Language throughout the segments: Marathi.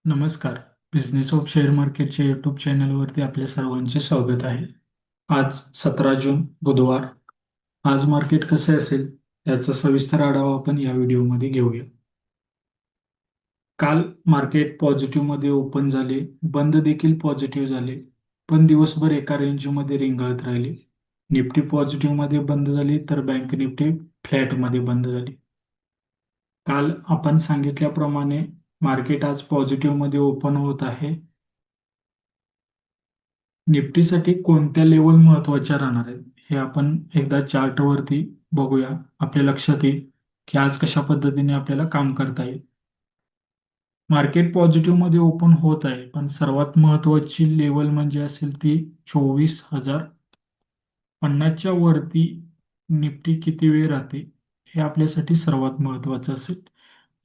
नमस्कार. बिझनेस ऑफ शेअर मार्केटच्या यूट्यूब चॅनलवरती आपल्या सर्वांचे स्वागत आहे. आज 17 जून बुधवार. आज मार्केट कसे असेल याचा सविस्तर आढावा आपण या व्हिडिओमध्ये घेऊया. काल मार्केट पॉझिटिव्हमध्ये ओपन झाले, बंद देखील पॉझिटिव्ह झाले, पण दिवसभर एका रेंजमध्ये रिंगळत राहिले. निफ्टी पॉझिटिव्हमध्ये बंद झाली तर बँक निफ्टी फ्लॅटमध्ये बंद झाली. काल आपण सांगितल्याप्रमाणे मार्केट आज पॉझिटिव्हमध्ये ओपन होत आहे. निफ्टीसाठी कोणत्या लेवल महत्वाच्या राहणार आहेत हे आपण एकदा चार्टवरती बघूया. आपल्या लक्षात येईल की आज कशा पद्धतीने आपल्याला काम करता येईल. मार्केट पॉझिटिव्ह मध्ये ओपन होत आहे, पण सर्वात महत्वाची लेवल म्हणजे असेल ती 24,050च्या वरती निफ्टी किती वेळ राहते हे आपल्यासाठी सर्वात महत्वाचं असेल.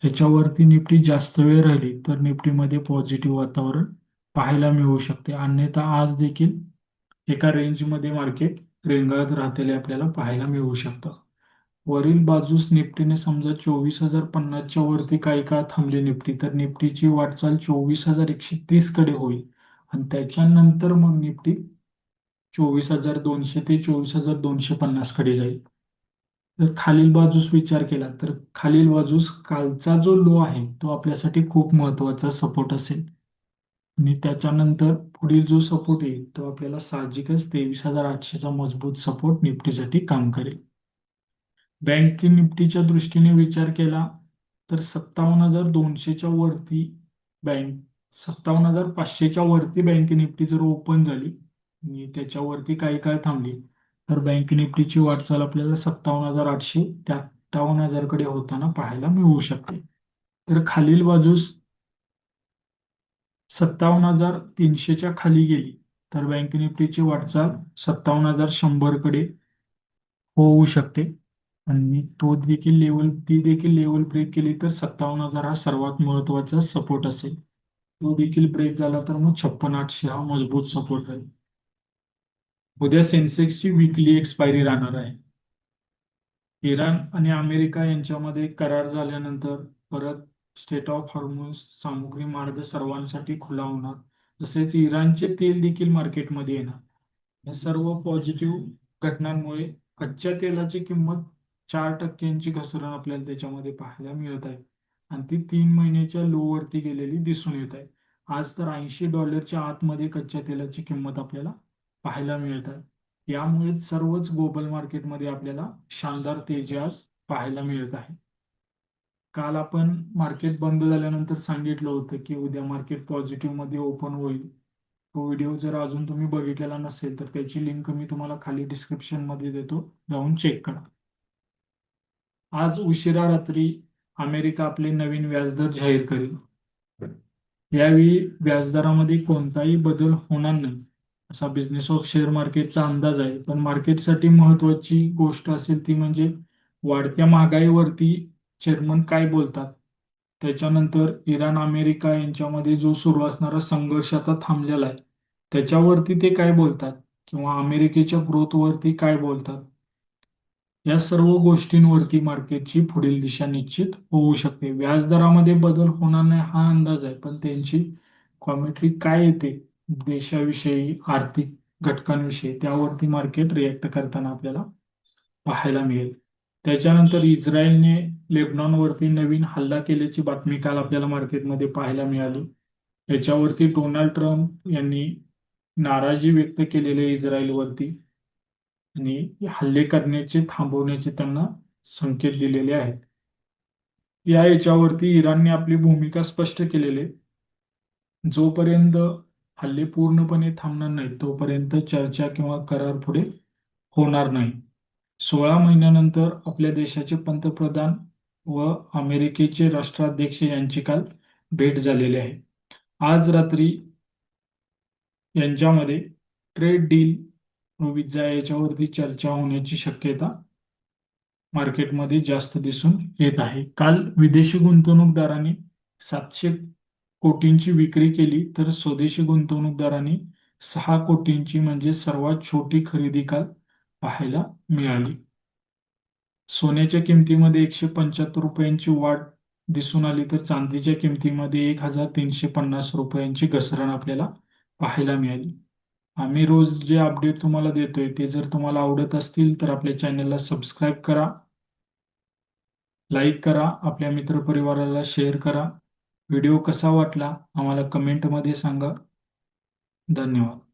याच्यावरती निफ्टी जास्त वेळ राहिली तर निफ्टीमध्ये पॉझिटिव्ह वातावरण पाहायला मिळू शकते. अन्यथा आज देखील एका रेंजमध्ये मार्केट रेंगाळत राहतेले आपल्याला पाहायला मिळू शकतं. वरील बाजूस निफ्टीने समजा 24,050च्या वरती काही काळ थांबली निफ्टी, तर निफ्टीची वाटचाल 24,130 कडे होईल आणि त्याच्यानंतर मग निफ्टी 24,200 ते 24,250 कडे जाईल. जर खालील बाजूस विचार केला तर खालील बाजूस कालचा जो लो आहे तो आपल्यासाठी खूप महत्वाचा सपोर्ट असेल आणि त्याच्यानंतर पुढील जो सपोर्ट येईल तो आपल्याला साहजिकच 23,800चा मजबूत सपोर्ट निफ्टीसाठी काम करेल. बँक निफ्टीच्या दृष्टीने विचार केला तर 57,200च्या वरती बँक 57,500च्या वरती बँक निफ्टी जर ओपन झाली आणि त्याच्यावरती काही काळ थांबली तर बँक निफ्टीची वाटचाल आपल्याला 57,800 ते 58,000 कडे होताना पाहायला मिळू शकते. तर खालील बाजूस 57,300च्या खाली गेली तर बँक निफ्टीची वाटचाल 57,100 कडे होऊ शकते आणि ती देखील लेवल ब्रेक केली तर 57,000 हा सर्वात महत्वाचा सपोर्ट असेल. तो देखील ब्रेक झाला तर मग 56,800 हा मजबूत सपोर्ट राहील. उद्या सेन्सेक्सची विकली एक्सपायरी राहणार आहे. इराण आणि अमेरिका यांच्यामध्ये करार झाल्यानंतर परत स्टेट ऑफ हॉर्मुझ सामुग्री मार्ग सर्वांसाठी खुला होणार. तसेच इराणचे तेल देखील मार्केटमध्ये येणार. या सर्व पॉझिटिव्ह घटनांमुळे कच्च्या तेलाची किंमत 4%ची घसरण आपल्याला त्याच्यामध्ये पाहायला मिळत आहे आणि ती 3 महिन्याच्या लो वरती गेलेली दिसून येत आहे. आज तर $80च्या आतमध्ये कच्च्या तेलाची किंमत आपल्याला पाहायला मिळत आहे. यामुळे सर्वच ग्लोबल मार्केटमध्ये आपल्याला शानदार तेजी आज पाहायला मिळत आहे. काल आपण मार्केट बंद झाल्यानंतर सांगितलं होतं की उद्या मार्केट पॉझिटिव्ह मध्ये ओपन होईल. तो व्हिडिओ जर अजून तुम्ही बघितलेला नसेल तर त्याची लिंक मी तुम्हाला खाली डिस्क्रिप्शन मध्ये देतो, जाऊन चेक करा. आज उशिरा रात्री अमेरिका आपले नवीन व्याजदर जाहीर करेल. यावेळी व्याजदरामध्ये कोणताही बदल होणार नाही असा बिझनेस ऑफ शेअर मार्केटचा अंदाज आहे. पण मार्केटसाठी महत्वाची गोष्ट असेल ती म्हणजे वाढत्या महागाईवरती चेअरमन काय बोलतात. त्याच्यानंतर इराण अमेरिका यांच्यामध्ये जो सुरू असणारा संघर्ष आता थांबलेला आहे त्याच्यावरती ते काय बोलतात किंवा अमेरिकेच्या ग्रोथवरती काय बोलतात, या सर्व गोष्टींवरती मार्केटची पुढील दिशा निश्चित होऊ शकते. व्याजदरामध्ये बदल होणार नाही हा अंदाज आहे, पण त्यांची कॉमेंट्री काय येते देशाविषयी आर्थिक घटकांविषयी त्यावरती मार्केट रिएक्ट करताना आपल्याला पाहायला मिळेल. त्याच्यानंतर इस्रायलने लेबनॉनवरती नवीन हल्ला केल्याची बातमी काल आपल्याला मार्केटमध्ये पाहायला मिळाली. याच्यावरती डोनाल्ड ट्रम्प यांनी नाराजी व्यक्त केलेली आहे इस्रायलवरती आणि हल्ले करण्याचे थांबवण्याचे त्यांना संकेत दिलेले आहेत. याच्यावरती इराणने आपली भूमिका स्पष्ट केलेली आहे. जोपर्यंत हल्ले पूर्णपणे थांबणार नाही तोपर्यंत चर्चा किंवा करार पुढे होणार नाही. 16 महिन्यानंतर आपल्या देशाचे पंतप्रधान व अमेरिकेचे राष्ट्राध्यक्ष यांची काल भेट झालेली आहे. आज रात्री यांच्यामध्ये ट्रेड डील विजा याच्यावरती चर्चा होण्याची शक्यता मार्केटमध्ये जास्त दिसून येत आहे. काल विदेशी गुंतवणूकदारांनी 700 कोटींची विक्री केली तर स्वदेशी गुंतवणूकदारांनी 6 कोटींची म्हणजे सर्वात छोटी खरेदी काल पाहायला मिळाली. सोन्याच्या किमतीमध्ये 175 रुपयांची वाढ दिसून आली तर चांदीच्या किमतीमध्ये 1,350 रुपयांची घसरण आपल्याला पाहायला मिळाली. आम्ही रोज जे अपडेट तुम्हाला देतोय ते जर तुम्हाला आवडत असतील तर आपल्या चॅनलला सबस्क्राईब करा, लाईक करा, आपल्या मित्रपरिवाराला शेअर करा. व्हिडिओ कसा वाटला आम्हाला कमेंटमध्ये सांगा. धन्यवाद.